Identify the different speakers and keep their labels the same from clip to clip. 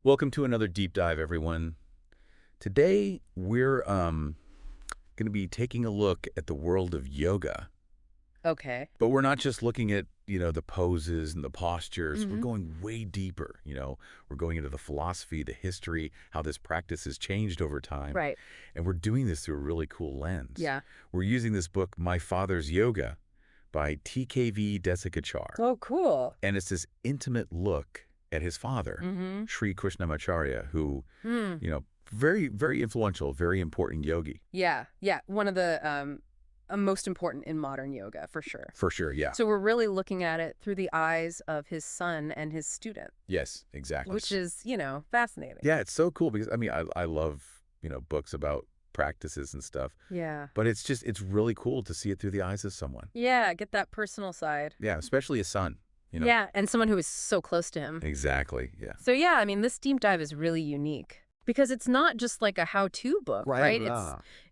Speaker 1: Welcome to another deep dive, everyone. Today, we're going to be taking a look at the world of yoga.
Speaker 2: Okay.
Speaker 1: But we're not just looking at, the poses and the postures. We're
Speaker 2: hmm
Speaker 1: going way deeper, We're going into the philosophy, the history, how this practice has changed over time.
Speaker 2: Right.
Speaker 1: And we're doing this through a really cool lens.
Speaker 2: Yeah.
Speaker 1: We're using this book, My Father's Yoga, by TKV Desikachar.
Speaker 2: Oh, cool.
Speaker 1: And it's this intimate look at his father,
Speaker 2: Mm-hmm.
Speaker 1: Shri Krishnamacharya, who,
Speaker 2: Hmm.
Speaker 1: very, very influential, very important yogi.
Speaker 2: Yeah. Yeah. One of the most important in modern yoga, for sure.
Speaker 1: For sure, yeah.
Speaker 2: So we're really looking at it through the eyes of his son and his student,
Speaker 1: Yes, exactly.
Speaker 2: which is, fascinating.
Speaker 1: Yeah, it's so cool because, I love, books about practices and stuff,
Speaker 2: Yeah.
Speaker 1: but it's really cool to see it through the eyes of someone.
Speaker 2: Yeah. Get that personal side.
Speaker 1: Yeah, especially a son.
Speaker 2: Yeah. And someone who is so close to him.
Speaker 1: Exactly, yeah.
Speaker 2: So, yeah, this deep dive is really unique because it's not just like a how-to book, right?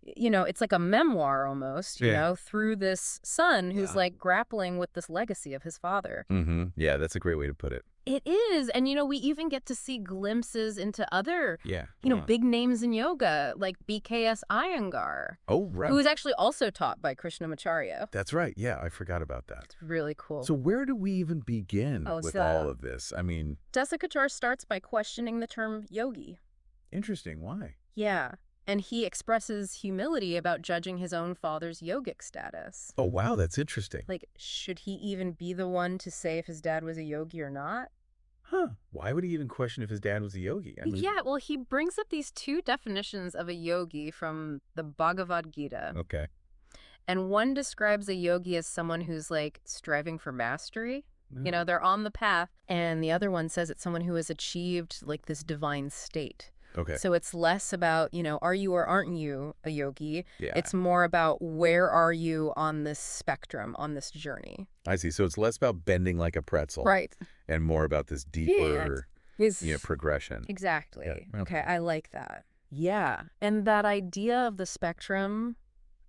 Speaker 2: It's like a memoir almost,
Speaker 1: Yeah.
Speaker 2: through this son who's
Speaker 1: Yeah.
Speaker 2: like grappling with this legacy of his father.
Speaker 1: Mm-hmm. Yeah, that's a great way to put it.
Speaker 2: It is. And, we even get to see glimpses into other,
Speaker 1: Yeah.
Speaker 2: big names in yoga, like BKS Iyengar,
Speaker 1: Oh, right.
Speaker 2: who is actually also taught by Krishnamacharya.
Speaker 1: That's right. Yeah, I forgot about that.
Speaker 2: It's really cool.
Speaker 1: So where do we even begin
Speaker 2: Oh,
Speaker 1: with
Speaker 2: so-
Speaker 1: all of this?
Speaker 2: Desikachar starts by questioning the term yogi.
Speaker 1: Interesting. Why?
Speaker 2: Yeah. And he expresses humility about judging his own father's yogic status.
Speaker 1: Oh, wow, that's interesting.
Speaker 2: Like, should he even be the one to say if his dad was a yogi or not?
Speaker 1: Huh. Why would he even question if his dad was a yogi?
Speaker 2: Yeah, well, he brings up these two definitions of a yogi from the Bhagavad Gita.
Speaker 1: Okay.
Speaker 2: And one describes a yogi as someone who's like striving for mastery.
Speaker 1: Mm.
Speaker 2: They're on the path. And the other one says it's someone who has achieved like this divine state.
Speaker 1: Okay.
Speaker 2: So it's less about, are you or aren't you a yogi?
Speaker 1: Yeah.
Speaker 2: It's more about where are you on this spectrum, on this journey.
Speaker 1: I see. So it's less about bending like a pretzel.
Speaker 2: Right.
Speaker 1: And more about this deeper, progression.
Speaker 2: Exactly.
Speaker 1: Yeah.
Speaker 2: Okay, I like that. Yeah. And that idea of the spectrum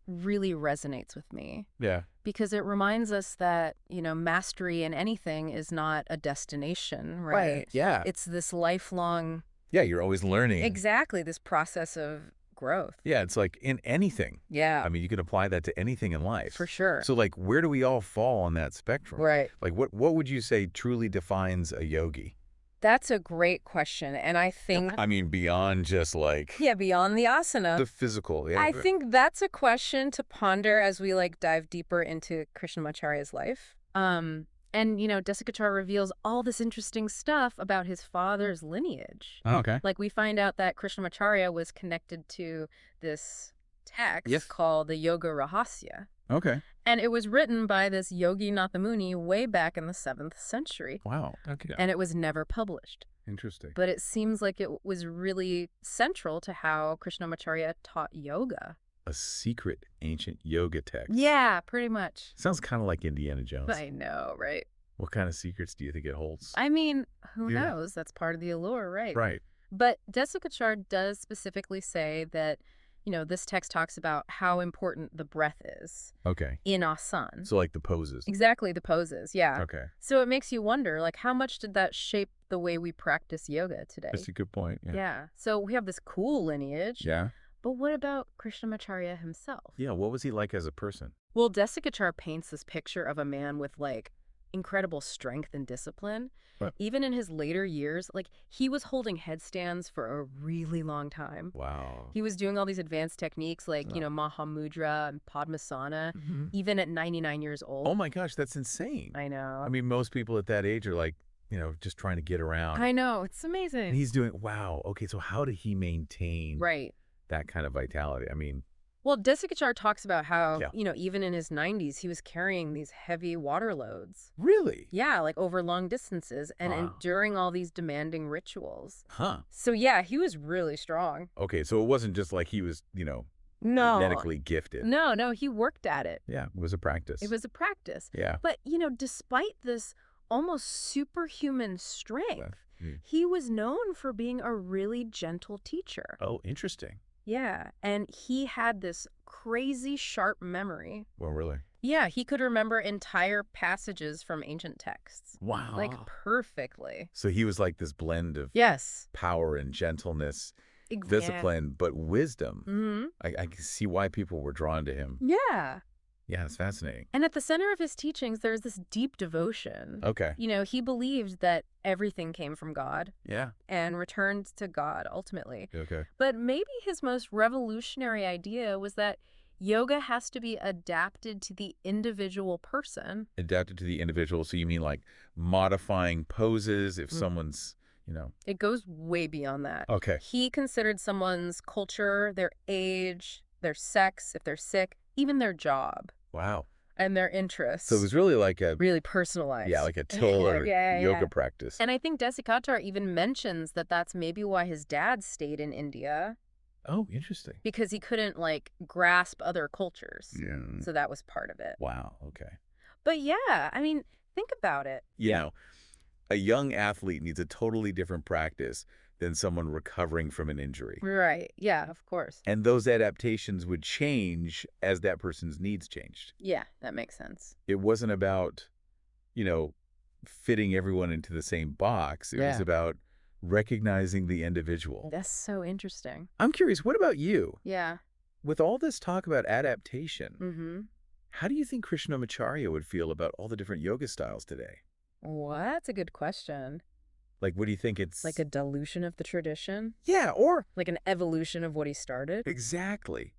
Speaker 2: really resonates with me
Speaker 1: Yeah.
Speaker 2: because it reminds us that, mastery in anything is not a destination, right?
Speaker 1: Yeah.
Speaker 2: It's this lifelong,
Speaker 1: Yeah, you're always learning.
Speaker 2: exactly, this process of growth.
Speaker 1: Yeah, it's like in anything.
Speaker 2: Yeah.
Speaker 1: You can apply that to anything in life.
Speaker 2: For sure.
Speaker 1: So, like, where do we all fall on that spectrum?
Speaker 2: Right.
Speaker 1: Like, what would you say truly defines a yogi?
Speaker 2: That's a great question. And I think,
Speaker 1: Beyond just like
Speaker 2: beyond the asana,
Speaker 1: the physical. Yeah.
Speaker 2: I think that's a question to ponder as we dive deeper into Krishnamacharya's life. Desikachar reveals all this interesting stuff about his father's lineage.
Speaker 1: Oh, okay.
Speaker 2: Like we find out that Krishnamacharya was connected to this text
Speaker 1: Yes.
Speaker 2: called the Yoga Rahasya.
Speaker 1: Okay.
Speaker 2: And it was written by this Yogi Nathamuni way back in the 7th century.
Speaker 1: Wow. Okay.
Speaker 2: And it was never published.
Speaker 1: Interesting.
Speaker 2: But it seems like it was really central to how Krishnamacharya taught yoga.
Speaker 1: A secret ancient yoga text.
Speaker 2: Yeah, pretty much.
Speaker 1: Sounds kind of like Indiana Jones.
Speaker 2: I know, right?
Speaker 1: What kind of secrets do you think it holds?
Speaker 2: Who
Speaker 1: Yeah.
Speaker 2: knows? That's part of the allure, right?
Speaker 1: Right.
Speaker 2: But Desikachar does specifically say that, this text talks about how important the breath is
Speaker 1: Okay.
Speaker 2: in asana.
Speaker 1: So like the poses.
Speaker 2: Exactly, the poses, yeah.
Speaker 1: Okay.
Speaker 2: So it makes you wonder, how much did that shape the way we practice yoga today?
Speaker 1: That's a good point. Yeah.
Speaker 2: Yeah. So we have this cool lineage.
Speaker 1: Yeah.
Speaker 2: But what about Krishnamacharya himself?
Speaker 1: Yeah. What was he like as a person?
Speaker 2: Well, Desikachar paints this picture of a man with incredible strength and discipline.
Speaker 1: Right.
Speaker 2: Even in his later years, he was holding headstands for a really long time.
Speaker 1: Wow.
Speaker 2: He was doing all these advanced techniques Mahamudra and Padmasana, even at 99 years old.
Speaker 1: Oh my gosh, that's insane.
Speaker 2: I know.
Speaker 1: Most people at that age are just trying to get around.
Speaker 2: I know. It's amazing.
Speaker 1: And he's doing, wow. Okay, so how did he maintain
Speaker 2: Right.
Speaker 1: that kind of vitality?
Speaker 2: Well, Desikachar talks about how,
Speaker 1: Yeah.
Speaker 2: even in his 90s, he was carrying these heavy water loads.
Speaker 1: Really?
Speaker 2: Yeah, over long distances and
Speaker 1: Wow.
Speaker 2: enduring all these demanding rituals.
Speaker 1: Huh.
Speaker 2: So, yeah, he was really strong.
Speaker 1: Okay, so it wasn't just like he was,
Speaker 2: No.
Speaker 1: genetically gifted.
Speaker 2: No, he worked at it.
Speaker 1: Yeah, it was a practice.
Speaker 2: It was a practice.
Speaker 1: Yeah.
Speaker 2: But, despite this almost superhuman strength,
Speaker 1: Mm.
Speaker 2: he was known for being a really gentle teacher.
Speaker 1: Oh, interesting.
Speaker 2: Yeah, and he had this crazy sharp memory.
Speaker 1: Well, really?
Speaker 2: Yeah, he could remember entire passages from ancient texts. Like,
Speaker 1: Wow.
Speaker 2: perfectly.
Speaker 1: So he was like this blend of
Speaker 2: Yes.
Speaker 1: power and gentleness,
Speaker 2: Yeah.
Speaker 1: discipline, but wisdom.
Speaker 2: Mm-hmm.
Speaker 1: I can see why people were drawn to him.
Speaker 2: Yeah.
Speaker 1: Yeah, it's fascinating.
Speaker 2: And at the center of his teachings, there's this deep devotion.
Speaker 1: Okay.
Speaker 2: You know, he believed that everything came from God
Speaker 1: Yeah.
Speaker 2: and returned to God ultimately.
Speaker 1: Okay.
Speaker 2: But maybe his most revolutionary idea was that yoga has to be adapted to the individual person.
Speaker 1: Adapted to the individual. So you mean like modifying poses if
Speaker 2: Mm.
Speaker 1: someone's, you know.
Speaker 2: It goes way beyond that.
Speaker 1: Okay.
Speaker 2: He considered someone's culture, their age, their sex, if they're sick, even their job
Speaker 1: Wow.
Speaker 2: and their interests.
Speaker 1: So it was really like a,
Speaker 2: really personalized.
Speaker 1: yeah, like a till or
Speaker 2: Yeah.
Speaker 1: yoga practice.
Speaker 2: And I think Desikachar even mentions that that's maybe why his dad stayed in India,
Speaker 1: Oh, interesting.
Speaker 2: because he couldn't, like, grasp other cultures.
Speaker 1: Yeah.
Speaker 2: So that was part of it.
Speaker 1: Wow. Okay.
Speaker 2: But yeah, I mean, think about it.
Speaker 1: You know, a young athlete needs a totally different practice than someone recovering from an injury.
Speaker 2: Right. Yeah, of course.
Speaker 1: And those adaptations would change as that person's needs changed.
Speaker 2: Yeah, that makes sense.
Speaker 1: It wasn't about, you know, fitting everyone into the same box. It was
Speaker 2: Yeah.
Speaker 1: about recognizing the individual.
Speaker 2: That's so interesting.
Speaker 1: I'm curious, what about you?
Speaker 2: Yeah.
Speaker 1: With all this talk about adaptation,
Speaker 2: Mm-hmm.
Speaker 1: how do you think Krishnamacharya would feel about all the different yoga styles today?
Speaker 2: Well, that's a good question.
Speaker 1: Like, what do you think it's...
Speaker 2: Like a dilution of the tradition?
Speaker 1: Yeah, or...
Speaker 2: Like an evolution of what he started?
Speaker 1: Exactly.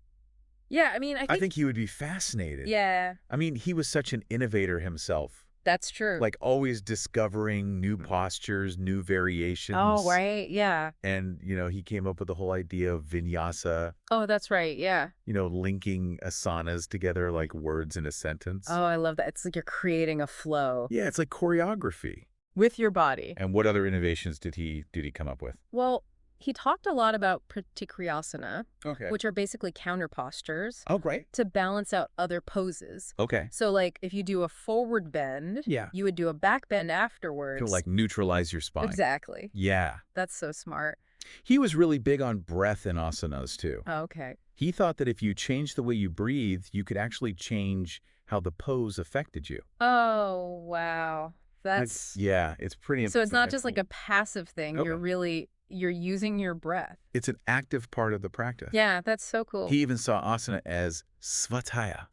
Speaker 2: Yeah, I mean, I think...
Speaker 1: he would be fascinated.
Speaker 2: Yeah,
Speaker 1: I mean, he was such an innovator himself.
Speaker 2: that's true.
Speaker 1: Like, always discovering new postures, new variations.
Speaker 2: Oh, right, yeah.
Speaker 1: And, you know, he came up with the whole idea of vinyasa,
Speaker 2: Oh, that's right, yeah.
Speaker 1: you know, linking asanas together like words in a sentence.
Speaker 2: Oh, I love that. It's like you're creating a flow
Speaker 1: Yeah, it's like choreography.
Speaker 2: with your body.
Speaker 1: And what other innovations did he come up with?
Speaker 2: Well, he talked a lot about pratikriyasana,
Speaker 1: Okay.
Speaker 2: which are basically counter postures,
Speaker 1: Oh, great.
Speaker 2: to balance out other poses.
Speaker 1: Okay.
Speaker 2: So, like, if you do a forward bend,
Speaker 1: Yeah.
Speaker 2: you would do a back bend afterwards.
Speaker 1: To like neutralize your spine.
Speaker 2: Exactly.
Speaker 1: Yeah.
Speaker 2: That's so smart.
Speaker 1: He was really big on breath in asanas too.
Speaker 2: Oh, okay.
Speaker 1: He thought that if you changed the way you breathe, you could actually change how the pose affected you.
Speaker 2: Oh, wow. That's...
Speaker 1: Yeah, it's pretty
Speaker 2: So it's not just like a passive thing.
Speaker 1: Okay.
Speaker 2: You're using your breath.
Speaker 1: It's an active part of the practice.
Speaker 2: Yeah, that's so cool.
Speaker 1: He even saw asana as svataya.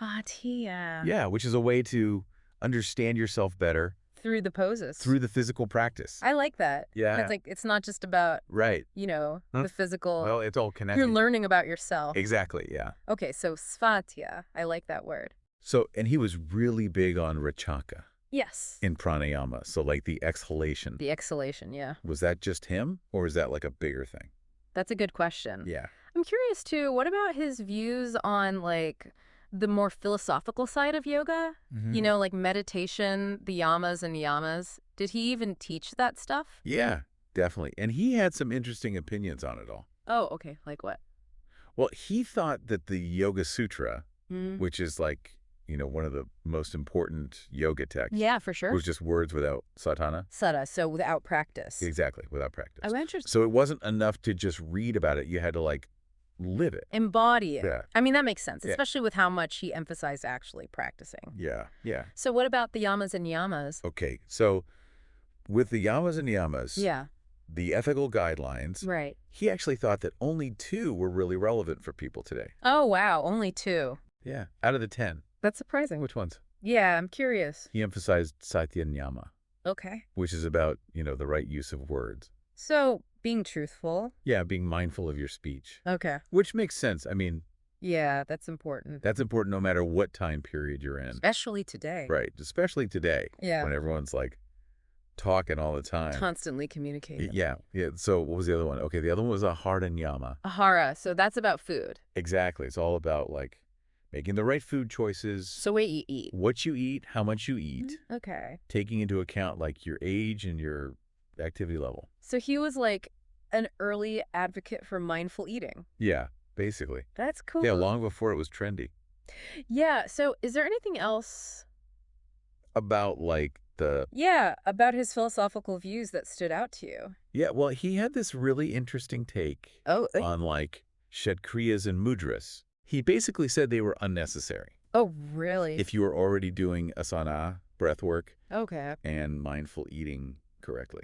Speaker 2: Svataya.
Speaker 1: Yeah, which is a way to understand yourself better
Speaker 2: Through the poses.
Speaker 1: through the physical practice.
Speaker 2: I like that.
Speaker 1: Yeah.
Speaker 2: And it's like, it's not just about,
Speaker 1: Right.
Speaker 2: you know,
Speaker 1: Huh?
Speaker 2: the physical.
Speaker 1: Well, it's all connected.
Speaker 2: You're learning about yourself.
Speaker 1: Exactly, yeah.
Speaker 2: Okay, so svatya. I like that word.
Speaker 1: So, and he was really big on rachaka
Speaker 2: Yes.
Speaker 1: in pranayama. So like the exhalation.
Speaker 2: The exhalation, yeah.
Speaker 1: Was that just him or is that like a bigger thing?
Speaker 2: That's a good question.
Speaker 1: Yeah.
Speaker 2: I'm curious too, what about his views on like the more philosophical side of yoga? You know, like meditation, the yamas and niyamas. Did he even teach that stuff?
Speaker 1: Yeah, definitely. And he had some interesting opinions on it all.
Speaker 2: Oh, okay. Like what?
Speaker 1: Well, he thought that the Yoga Sutra,
Speaker 2: Mm.
Speaker 1: which is like, you know, one of the most important yoga texts,
Speaker 2: Yeah, for sure.
Speaker 1: was just words without sadhana.
Speaker 2: Sada, so without practice.
Speaker 1: Exactly, without practice.
Speaker 2: Oh, interesting.
Speaker 1: So it wasn't enough to just read about it. You had to like live it.
Speaker 2: Embody it.
Speaker 1: Yeah.
Speaker 2: I mean, that makes sense,
Speaker 1: Yeah.
Speaker 2: especially with how much he emphasized actually practicing.
Speaker 1: Yeah, yeah.
Speaker 2: So what about the yamas and niyamas?
Speaker 1: Okay, so with the yamas and niyamas,
Speaker 2: Yeah,
Speaker 1: the ethical guidelines,
Speaker 2: right.
Speaker 1: he actually thought that only 2 were really relevant for people today.
Speaker 2: Oh, wow. Only 2.
Speaker 1: Yeah, out of the 10.
Speaker 2: That's surprising.
Speaker 1: Which ones?
Speaker 2: Yeah, I'm curious.
Speaker 1: He emphasized satya nyama,
Speaker 2: Okay.
Speaker 1: which is about, you know, the right use of words.
Speaker 2: So being truthful.
Speaker 1: Yeah, being mindful of your speech,
Speaker 2: Okay.
Speaker 1: which makes sense. I mean,
Speaker 2: Yeah, that's important.
Speaker 1: that's important no matter what time period you're in.
Speaker 2: Especially today.
Speaker 1: Right, especially today
Speaker 2: Yeah.
Speaker 1: when everyone's like talking all the time.
Speaker 2: Constantly communicating.
Speaker 1: Yeah, yeah. So what was the other one? Okay, the other one was ahara nyama.
Speaker 2: Ahara. So that's about food.
Speaker 1: Exactly. It's all about like making the right food choices,
Speaker 2: So what you eat.
Speaker 1: what you eat, how much you eat,
Speaker 2: Okay.
Speaker 1: taking into account like your age and your activity level.
Speaker 2: So he was like an early advocate for mindful eating.
Speaker 1: Yeah, basically.
Speaker 2: That's cool.
Speaker 1: Yeah, long before it was trendy.
Speaker 2: Yeah. So is there anything else?
Speaker 1: About like the...
Speaker 2: Yeah, about his philosophical views that stood out to you.
Speaker 1: Yeah, well, he had this really interesting take
Speaker 2: Oh,
Speaker 1: on like kshatriyas and mudras. He basically said they were unnecessary.
Speaker 2: Oh, really?
Speaker 1: if you were already doing asana, breath work,
Speaker 2: Okay.
Speaker 1: and mindful eating correctly.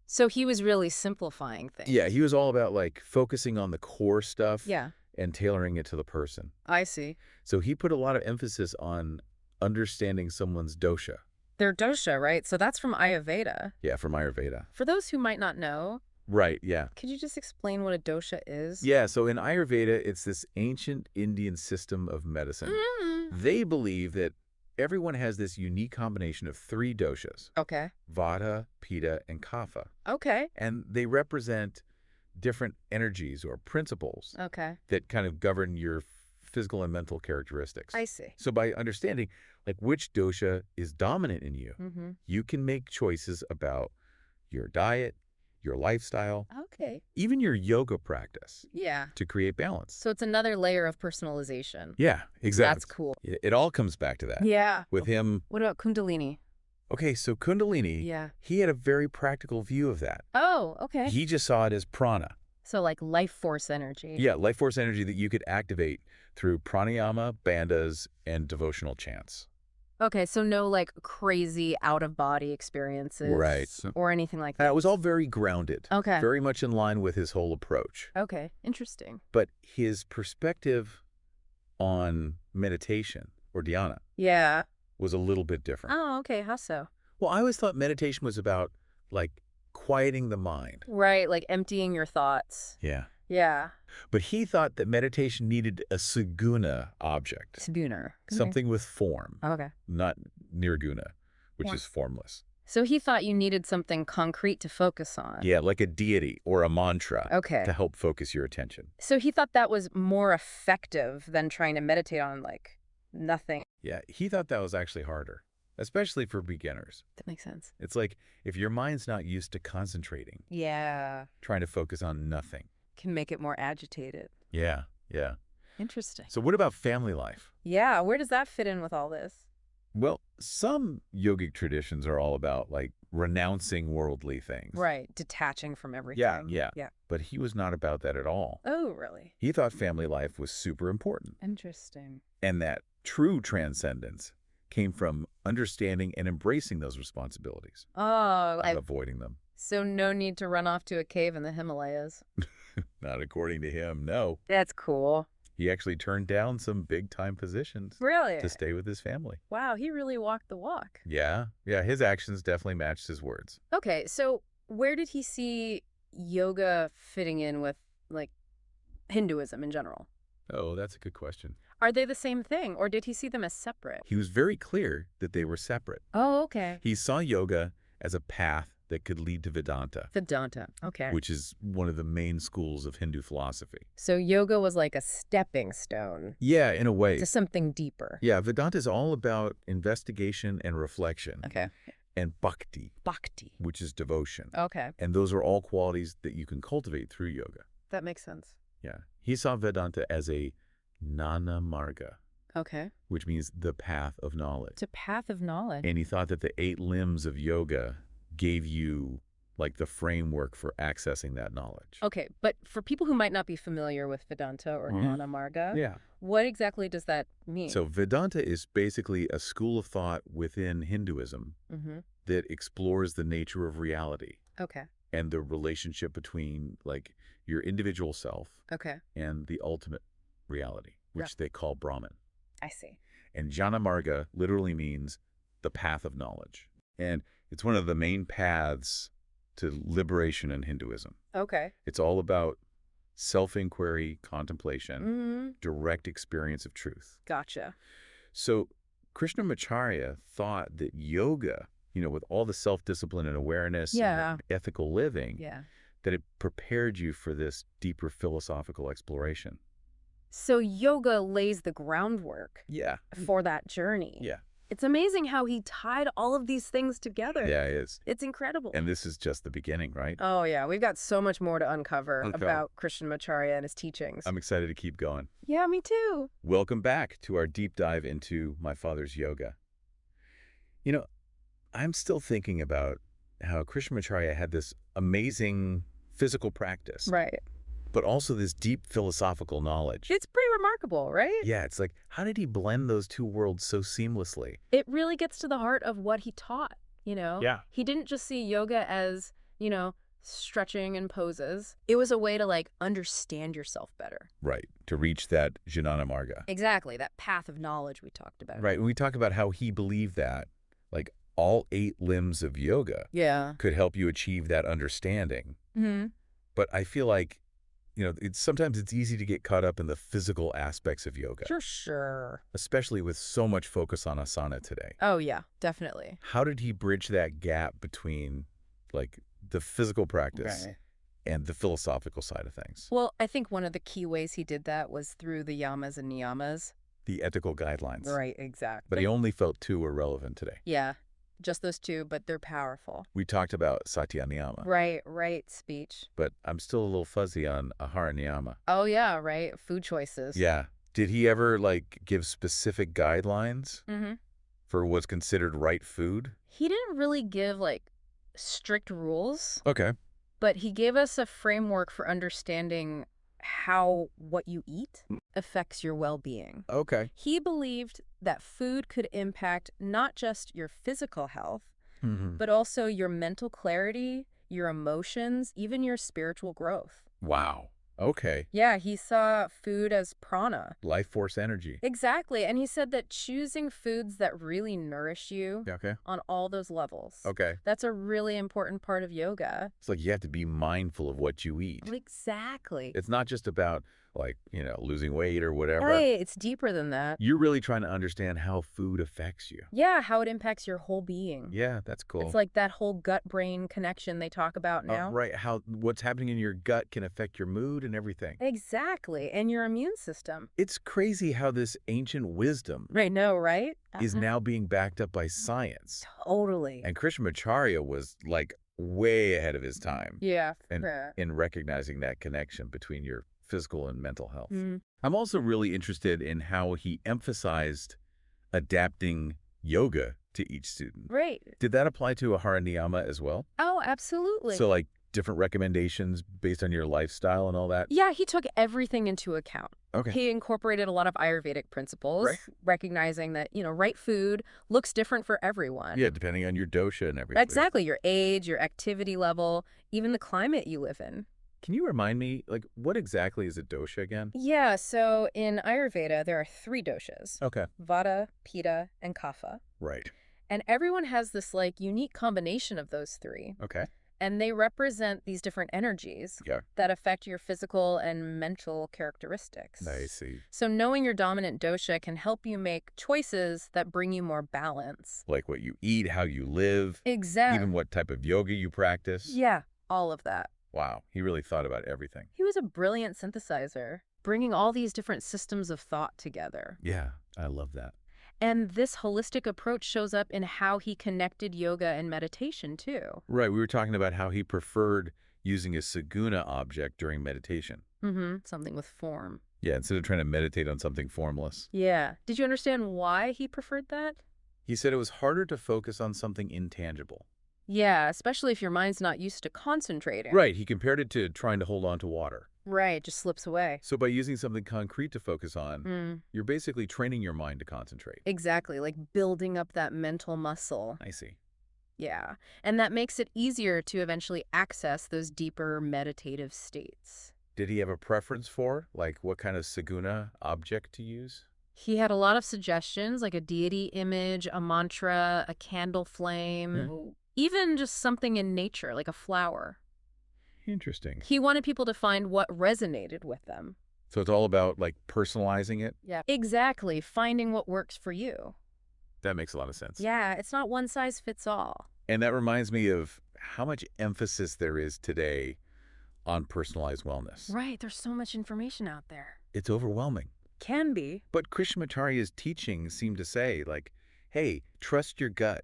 Speaker 2: So he was really simplifying things.
Speaker 1: Yeah, he was all about like focusing on the core stuff
Speaker 2: Yeah,
Speaker 1: and tailoring it to the person.
Speaker 2: I see.
Speaker 1: So he put a lot of emphasis on understanding someone's dosha.
Speaker 2: They're dosha, right? So that's from Ayurveda.
Speaker 1: Yeah, from Ayurveda.
Speaker 2: For those who might not know,
Speaker 1: Right, yeah.
Speaker 2: could you just explain what a dosha is?
Speaker 1: Yeah, so in Ayurveda, it's this ancient Indian system of medicine. They believe that everyone has this unique combination of 3 doshas,
Speaker 2: Okay.
Speaker 1: Vata, Pitta, and Kapha.
Speaker 2: Okay.
Speaker 1: And they represent different energies or principles
Speaker 2: Okay.
Speaker 1: that kind of govern your physical and mental characteristics.
Speaker 2: I see.
Speaker 1: So by understanding like which dosha is dominant in you,
Speaker 2: Mm-hmm.
Speaker 1: you can make choices about your diet, your lifestyle,
Speaker 2: Okay.
Speaker 1: even your yoga practice
Speaker 2: Yeah.
Speaker 1: to create balance.
Speaker 2: So it's another layer of personalization.
Speaker 1: Yeah, exactly.
Speaker 2: That's cool.
Speaker 1: It all comes back to that.
Speaker 2: Yeah.
Speaker 1: With him,
Speaker 2: What about Kundalini?
Speaker 1: okay, so Kundalini,
Speaker 2: Yeah.
Speaker 1: he had a very practical view of that.
Speaker 2: Oh, okay.
Speaker 1: He just saw it as prana.
Speaker 2: So like life force energy.
Speaker 1: Yeah, life force energy that you could activate through pranayama, bandhas, and devotional chants.
Speaker 2: Okay, so no like crazy out of body experiences.
Speaker 1: Right.
Speaker 2: Or anything like that.
Speaker 1: That was all very grounded.
Speaker 2: Okay.
Speaker 1: Very much in line with his whole approach.
Speaker 2: Okay. Interesting.
Speaker 1: But his perspective on meditation or dhyana
Speaker 2: Yeah.
Speaker 1: was a little bit different.
Speaker 2: Oh, okay. How so?
Speaker 1: Well, I always thought meditation was about like quieting the mind.
Speaker 2: Right, like emptying your thoughts.
Speaker 1: Yeah.
Speaker 2: Yeah.
Speaker 1: But he thought that meditation needed a saguna object,
Speaker 2: Sabuna.
Speaker 1: something with form,
Speaker 2: Okay.
Speaker 1: not nirguna, which
Speaker 2: Yeah.
Speaker 1: is formless.
Speaker 2: So he thought you needed something concrete to focus on.
Speaker 1: Yeah, like a deity or a mantra
Speaker 2: Okay.
Speaker 1: to help focus your attention.
Speaker 2: So he thought that was more effective than trying to meditate on like nothing.
Speaker 1: Yeah, he thought that was actually harder, especially for beginners.
Speaker 2: That makes sense.
Speaker 1: It's like if your mind's not used to concentrating,
Speaker 2: Yeah.
Speaker 1: trying to focus on nothing.
Speaker 2: Can make it more agitated.
Speaker 1: Yeah, yeah.
Speaker 2: Interesting.
Speaker 1: So what about family life?
Speaker 2: Yeah, where does that fit in with all this?
Speaker 1: Well, some yogic traditions are all about like renouncing worldly things.
Speaker 2: Right, detaching from everything.
Speaker 1: Yeah.
Speaker 2: Yeah.
Speaker 1: But he was not about that at all.
Speaker 2: Oh, really?
Speaker 1: He thought family life was super important
Speaker 2: Interesting.
Speaker 1: and that true transcendence came from understanding and embracing those responsibilities,
Speaker 2: Oh,
Speaker 1: not avoiding them.
Speaker 2: so no need to run off to a cave in the Himalayas.
Speaker 1: Not according to him, no.
Speaker 2: That's cool.
Speaker 1: He actually turned down some big-time positions
Speaker 2: Really?
Speaker 1: to stay with his family.
Speaker 2: Wow, he really walked the walk.
Speaker 1: Yeah, his actions definitely matched his words.
Speaker 2: Okay, so where did he see yoga fitting in with, like, Hinduism in general?
Speaker 1: Oh, that's a good question.
Speaker 2: Are they the same thing, or did he see them as separate?
Speaker 1: He was very clear that they were separate.
Speaker 2: Oh, okay.
Speaker 1: He saw yoga as a path that could lead to Vedanta,
Speaker 2: Vedanta. Okay.
Speaker 1: which is one of the main schools of Hindu philosophy.
Speaker 2: So yoga was like a stepping stone
Speaker 1: Yeah, in a way.
Speaker 2: to something deeper.
Speaker 1: Yeah, Vedanta is all about investigation and reflection,
Speaker 2: Okay.
Speaker 1: and bhakti,
Speaker 2: Bhakti.
Speaker 1: which is devotion.
Speaker 2: Okay.
Speaker 1: And those are all qualities that you can cultivate through yoga.
Speaker 2: That makes sense.
Speaker 1: Yeah. He saw Vedanta as a Nana Marga,
Speaker 2: Okay.
Speaker 1: which means the path of knowledge.
Speaker 2: It's a path of knowledge.
Speaker 1: And he thought that the 8 limbs of yoga gave you like the framework for accessing that knowledge.
Speaker 2: Okay, but for people who might not be familiar with Vedanta or Jnana Marga,
Speaker 1: Yeah.
Speaker 2: what exactly does that mean?
Speaker 1: So Vedanta is basically a school of thought within Hinduism
Speaker 2: Mm-hmm.
Speaker 1: that explores the nature of reality
Speaker 2: Okay.
Speaker 1: and the relationship between like your individual self
Speaker 2: Okay.
Speaker 1: and the ultimate reality, which they call Brahman.
Speaker 2: I see.
Speaker 1: And Jnana Marga literally means the path of knowledge. And it's one of the main paths to liberation in Hinduism.
Speaker 2: Okay.
Speaker 1: It's all about self-inquiry, contemplation,
Speaker 2: Mm-hmm.
Speaker 1: direct experience of truth.
Speaker 2: Gotcha.
Speaker 1: So Krishnamacharya thought that yoga, with all the self-discipline and awareness
Speaker 2: Yeah.
Speaker 1: and ethical living,
Speaker 2: Yeah.
Speaker 1: that it prepared you for this deeper philosophical exploration.
Speaker 2: So yoga lays the groundwork
Speaker 1: Yeah.
Speaker 2: for that journey.
Speaker 1: Yeah.
Speaker 2: It's amazing how he tied all of these things together.
Speaker 1: Yeah, it is.
Speaker 2: It's incredible.
Speaker 1: And this is just the beginning, right?
Speaker 2: Oh, yeah. We've got so much more to uncover
Speaker 1: Okay.
Speaker 2: about Krishnamacharya and his teachings.
Speaker 1: I'm excited to keep going.
Speaker 2: Yeah, me too.
Speaker 1: Welcome back to our deep dive into my father's yoga. I'm still thinking about how Krishnamacharya had this amazing physical practice.
Speaker 2: Right.
Speaker 1: but also this deep philosophical knowledge.
Speaker 2: It's pretty remarkable, right?
Speaker 1: Yeah, it's like, how did he blend those two worlds so seamlessly?
Speaker 2: It really gets to the heart of what he taught, you know?
Speaker 1: Yeah.
Speaker 2: He didn't just see yoga as, stretching and poses. It was a way to, understand yourself better.
Speaker 1: Right, to reach that Jnana Marga.
Speaker 2: Exactly, that path of knowledge we talked about.
Speaker 1: Right, when we talk about how he believed that, like, all 8 limbs of yoga
Speaker 2: Yeah.
Speaker 1: could help you achieve that understanding.
Speaker 2: Mm-hmm.
Speaker 1: But I feel like, sometimes it's easy to get caught up in the physical aspects of yoga.
Speaker 2: Sure.
Speaker 1: Especially with so much focus on asana today.
Speaker 2: Oh, yeah, definitely.
Speaker 1: How did he bridge that gap between, the physical practice and the philosophical side of things?
Speaker 2: Well, I think one of the key ways he did that was through the yamas and niyamas.
Speaker 1: The ethical guidelines.
Speaker 2: Right, exactly.
Speaker 1: But he only felt 2 were relevant today.
Speaker 2: Yeah, just those 2, but they're powerful.
Speaker 1: We talked about satya niyama.
Speaker 2: Right, speech.
Speaker 1: But I'm still a little fuzzy on ahara niyama.
Speaker 2: Oh, yeah, right, food choices.
Speaker 1: Yeah. Did he ever, give specific guidelines
Speaker 2: Mm-hmm.
Speaker 1: for what's considered right food?
Speaker 2: He didn't really give, strict rules,
Speaker 1: Okay.
Speaker 2: but he gave us a framework for understanding how what you eat affects your well-being.
Speaker 1: Okay.
Speaker 2: He believed that food could impact not just your physical health,
Speaker 1: Mm-hmm.
Speaker 2: but also your mental clarity, your emotions, even your spiritual growth.
Speaker 1: Wow. Okay.
Speaker 2: Yeah, he saw food as prana.
Speaker 1: Life force energy.
Speaker 2: Exactly. And he said that choosing foods that really nourish you
Speaker 1: Okay.
Speaker 2: on all those levels.
Speaker 1: Okay.
Speaker 2: That's a really important part of yoga.
Speaker 1: It's like you have to be mindful of what you eat.
Speaker 2: Exactly.
Speaker 1: It's not just about, losing weight or whatever.
Speaker 2: Hey, it's deeper than that.
Speaker 1: You're really trying to understand how food affects you.
Speaker 2: Yeah, how it impacts your whole being.
Speaker 1: Yeah, that's cool.
Speaker 2: It's like that whole gut-brain connection they talk about now.
Speaker 1: Right, how what's happening in your gut can affect your mood and everything.
Speaker 2: Exactly, and your immune system.
Speaker 1: It's crazy how this ancient wisdom
Speaker 2: I know, right?
Speaker 1: is now being backed up by science.
Speaker 2: Totally.
Speaker 1: And Krishnamacharya was, way ahead of his time
Speaker 2: Yeah.
Speaker 1: in recognizing that connection between your physical and mental health.
Speaker 2: Mm.
Speaker 1: I'm also really interested in how he emphasized adapting yoga to each student.
Speaker 2: Right.
Speaker 1: Did that apply to ahara niyama as well?
Speaker 2: Oh, absolutely.
Speaker 1: So, different recommendations based on your lifestyle and all that?
Speaker 2: Yeah, he took everything into account.
Speaker 1: Okay.
Speaker 2: He incorporated a lot of Ayurvedic principles,
Speaker 1: Right.
Speaker 2: recognizing that, right food looks different for everyone.
Speaker 1: Yeah, depending on your dosha and everything.
Speaker 2: Exactly. Your age, your activity level, even the climate you live in.
Speaker 1: Can you remind me, what exactly is a dosha again?
Speaker 2: Yeah, so in Ayurveda, there are 3 doshas.
Speaker 1: Okay.
Speaker 2: Vata, Pitta, and Kapha.
Speaker 1: Right.
Speaker 2: And everyone has this, unique combination of those 3.
Speaker 1: Okay.
Speaker 2: And they represent these different energies
Speaker 1: Yeah.
Speaker 2: that affect your physical and mental characteristics.
Speaker 1: I see.
Speaker 2: So knowing your dominant dosha can help you make choices that bring you more balance.
Speaker 1: Like what you eat, how you live,
Speaker 2: Exactly.
Speaker 1: even what type of yoga you practice.
Speaker 2: Yeah, all of that.
Speaker 1: Wow, he really thought about everything.
Speaker 2: He was a brilliant synthesizer, bringing all these different systems of thought together.
Speaker 1: Yeah, I love that.
Speaker 2: And this holistic approach shows up in how he connected yoga and meditation, too.
Speaker 1: Right, we were talking about how he preferred using a saguna object during meditation.
Speaker 2: Mm-hmm. Something with form.
Speaker 1: Yeah, instead of trying to meditate on something formless.
Speaker 2: Yeah. Did you understand why he preferred that?
Speaker 1: He said it was harder to focus on something intangible.
Speaker 2: Yeah, especially if your mind's not used to concentrating.
Speaker 1: Right, he compared it to trying to hold on to water.
Speaker 2: Right, it just slips away.
Speaker 1: So by using something concrete to focus on, you're basically training your mind to concentrate.
Speaker 2: Exactly, like building up that mental muscle.
Speaker 1: I see.
Speaker 2: Yeah, and that makes it easier to eventually access those deeper meditative states.
Speaker 1: Did he have a preference for, what kind of saguna object to use?
Speaker 2: He had a lot of suggestions, like a deity image, a mantra, a candle flame, even just something in nature, like a flower.
Speaker 1: Interesting.
Speaker 2: He wanted people to find what resonated with them.
Speaker 1: So it's all about, personalizing it?
Speaker 2: Yeah, exactly, finding what works for you.
Speaker 1: That makes a lot of sense.
Speaker 2: Yeah, it's not one size fits all.
Speaker 1: And that reminds me of how much emphasis there is today on personalized wellness.
Speaker 2: Right, there's so much information out there.
Speaker 1: It's overwhelming.
Speaker 2: Can be.
Speaker 1: But Krishnamacharya's teachings seem to say, hey, trust your gut.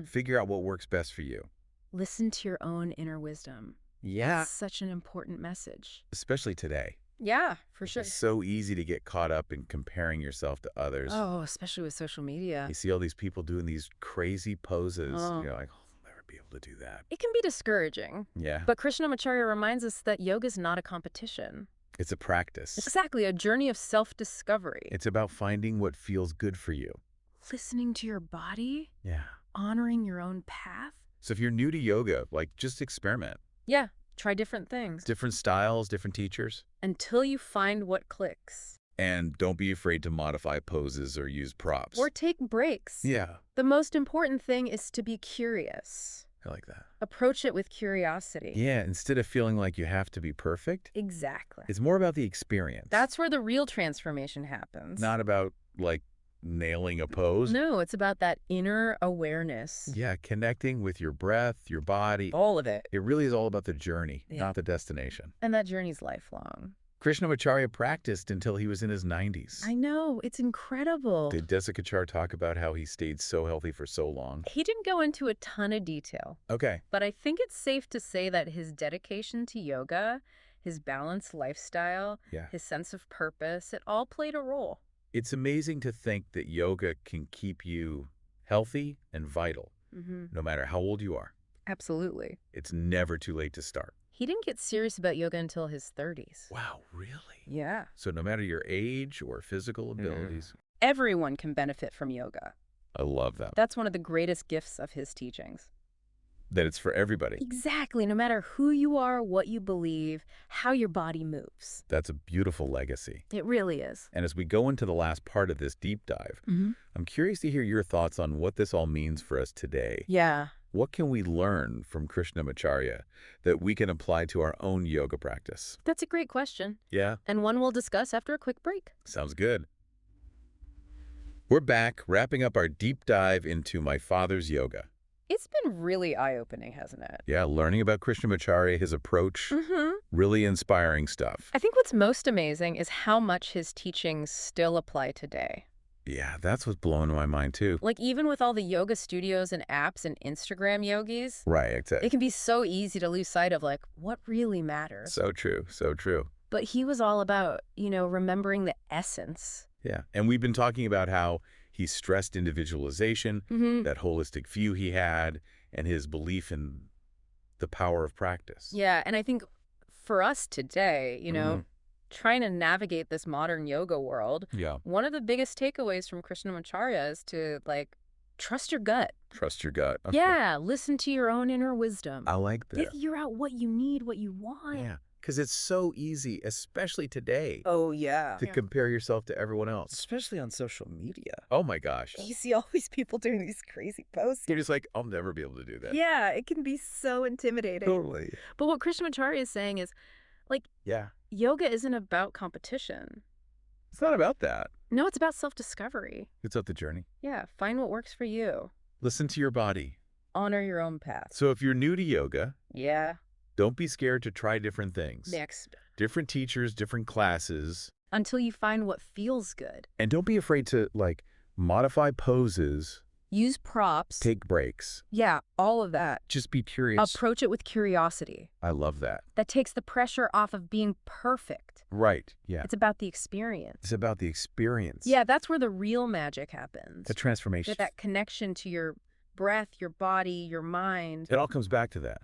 Speaker 1: Figure out what works best for you.
Speaker 2: Listen to your own inner wisdom.
Speaker 1: Yeah.
Speaker 2: That's such an important message.
Speaker 1: Especially today.
Speaker 2: Yeah, for sure.
Speaker 1: It's so easy to get caught up in comparing yourself to others.
Speaker 2: Oh, especially with social media.
Speaker 1: You see all these people doing these crazy poses.
Speaker 2: Oh.
Speaker 1: You're like, oh, be able to do that.
Speaker 2: It can be discouraging.
Speaker 1: Yeah.
Speaker 2: But Krishnamacharya reminds us that yoga is not a competition.
Speaker 1: It's a practice.
Speaker 2: Exactly, a journey of self-discovery.
Speaker 1: It's about finding what feels good for you.
Speaker 2: Listening to your body,
Speaker 1: Yeah.
Speaker 2: honoring your own path.
Speaker 1: So if you're new to yoga, like, just experiment.
Speaker 2: Yeah, try different things.
Speaker 1: Different styles, different teachers.
Speaker 2: Until you find what clicks.
Speaker 1: And don't be afraid to modify poses or use props.
Speaker 2: Or take breaks.
Speaker 1: Yeah.
Speaker 2: The most important thing is to be curious.
Speaker 1: I like that.
Speaker 2: Approach it with curiosity.
Speaker 1: Yeah, instead of feeling like you have to be perfect,
Speaker 2: Exactly.
Speaker 1: it's more about the experience.
Speaker 2: That's where the real transformation happens.
Speaker 1: Not about, like, nailing a pose.
Speaker 2: No, it's about that inner awareness.
Speaker 1: Yeah, connecting with your breath, your body.
Speaker 2: All of it.
Speaker 1: It really is all about the journey,
Speaker 2: Yeah.
Speaker 1: not the destination.
Speaker 2: And that journey's lifelong.
Speaker 1: Krishnamacharya practiced until he was in his 90s.
Speaker 2: I know, it's incredible.
Speaker 1: Did Desikachar talk about how he stayed so healthy for so long?
Speaker 2: He didn't go into a ton of detail,
Speaker 1: Okay.
Speaker 2: but I think it's safe to say that his dedication to yoga, his balanced lifestyle,
Speaker 1: Yeah.
Speaker 2: his sense of purpose, it all played a role.
Speaker 1: It's amazing to think that yoga can keep you healthy and vital, no matter how old you are.
Speaker 2: Absolutely.
Speaker 1: It's never too late to start.
Speaker 2: He didn't get serious about yoga until his 30s.
Speaker 1: Wow, really?
Speaker 2: Yeah.
Speaker 1: So no matter your age or physical abilities,
Speaker 2: Everyone can benefit from yoga.
Speaker 1: I love that.
Speaker 2: That's one of the greatest gifts of his teachings.
Speaker 1: That it's for everybody.
Speaker 2: Exactly. No matter who you are, what you believe, how your body moves.
Speaker 1: That's a beautiful legacy.
Speaker 2: It really is.
Speaker 1: And as we go into the last part of this deep dive, I'm curious to hear your thoughts on what this all means for us today.
Speaker 2: Yeah.
Speaker 1: What can we learn from Krishnamacharya that we can apply to our own yoga practice?
Speaker 2: That's a great question,
Speaker 1: Yeah,
Speaker 2: and one we'll discuss after a quick break.
Speaker 1: sounds good. We're back, wrapping up our deep dive into my father's yoga.
Speaker 2: It's been really eye-opening, hasn't it?
Speaker 1: Yeah, learning about Krishnamacharya, his approach, really inspiring stuff.
Speaker 2: I think what's most amazing is how much his teachings still apply today.
Speaker 1: Yeah, that's what's blowing my mind too.
Speaker 2: Like, even with all the yoga studios and apps and Instagram yogis,
Speaker 1: Right, exactly.
Speaker 2: it can be so easy to lose sight of, like, what really matters.
Speaker 1: So true, so true.
Speaker 2: But he was all about, remembering the essence.
Speaker 1: Yeah, and we've been talking about how he stressed individualization, that holistic view he had, and his belief in the power of practice.
Speaker 2: Yeah, and I think for us today, trying to navigate this modern yoga world,
Speaker 1: Yeah.
Speaker 2: one of the biggest takeaways from Krishnamacharya is to, trust your gut.
Speaker 1: Trust your gut. Okay.
Speaker 2: Yeah, listen to your own inner wisdom.
Speaker 1: I like that.
Speaker 2: Figure out what you need, what you want.
Speaker 1: Yeah, because it's so easy, especially today,
Speaker 2: Oh, yeah.
Speaker 1: to compare yourself to everyone else.
Speaker 3: Especially on social media.
Speaker 1: Oh my gosh.
Speaker 3: You see all these people doing these crazy posts.
Speaker 1: You're just like, I'll never be able to do that.
Speaker 3: Yeah, it can be so intimidating.
Speaker 1: Totally.
Speaker 2: But what Krishnamacharya is saying is,
Speaker 1: Yeah.
Speaker 2: yoga isn't about competition.
Speaker 1: It's not about that.
Speaker 2: No, it's about self-discovery.
Speaker 1: It's about the journey.
Speaker 2: Yeah, find what works for you.
Speaker 1: Listen to your body.
Speaker 2: Honor your own path.
Speaker 1: So if you're new to yoga,
Speaker 2: Yeah.
Speaker 1: don't be scared to try different things.
Speaker 2: Next.
Speaker 1: Different teachers, different classes.
Speaker 2: Until you find what feels good.
Speaker 1: And don't be afraid to, modify poses,
Speaker 2: Use props.
Speaker 1: take breaks.
Speaker 2: Yeah, all of that.
Speaker 1: Just be curious.
Speaker 2: Approach it with curiosity.
Speaker 1: I love that.
Speaker 2: That takes the pressure off of being perfect.
Speaker 1: Right. Yeah.
Speaker 2: It's about the experience.
Speaker 1: It's about the experience.
Speaker 2: Yeah, that's where the real magic happens.
Speaker 1: The transformation.
Speaker 2: That connection to your breath, your body, your mind.
Speaker 1: It all comes back to that.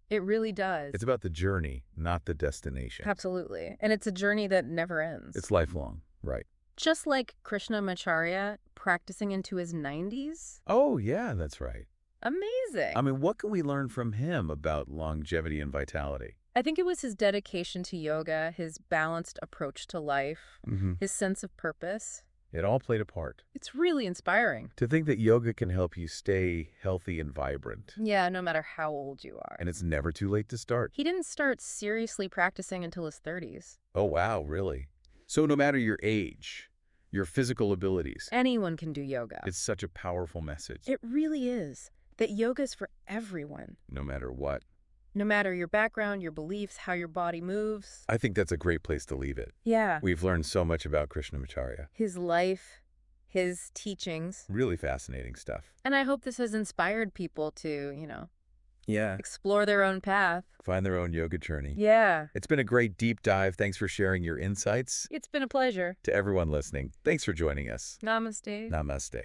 Speaker 2: It really does.
Speaker 1: It's about the journey, not the destination.
Speaker 2: Absolutely. And it's a journey that never ends.
Speaker 1: It's lifelong. Right.
Speaker 2: Just like Krishnamacharya practicing into his 90s.
Speaker 1: Oh, yeah, that's right.
Speaker 2: Amazing.
Speaker 1: I mean, what can we learn from him about longevity and vitality?
Speaker 2: I think it was his dedication to yoga, his balanced approach to life, his sense of purpose.
Speaker 1: It all played a part.
Speaker 2: It's really inspiring.
Speaker 1: To think that yoga can help you stay healthy and vibrant.
Speaker 2: Yeah, no matter how old you are.
Speaker 1: And it's never too late to start.
Speaker 2: He didn't start seriously practicing until his 30s.
Speaker 1: Oh, wow, really? So no matter your age, your physical abilities,
Speaker 2: Anyone can do yoga.
Speaker 1: it's such a powerful message.
Speaker 2: It really is. That yoga is for everyone.
Speaker 1: No matter what.
Speaker 2: No matter your background, your beliefs, how your body moves.
Speaker 1: I think that's a great place to leave it.
Speaker 2: Yeah.
Speaker 1: We've learned so much about Krishnamacharya.
Speaker 2: His life, his teachings.
Speaker 1: Really fascinating stuff.
Speaker 2: And I hope this has inspired people to,
Speaker 1: Yeah.
Speaker 2: explore their own path.
Speaker 1: Find their own yoga journey.
Speaker 2: Yeah.
Speaker 1: It's been a great deep dive. Thanks for sharing your insights.
Speaker 2: It's been a pleasure.
Speaker 1: To everyone listening, thanks for joining us.
Speaker 2: Namaste.
Speaker 1: Namaste.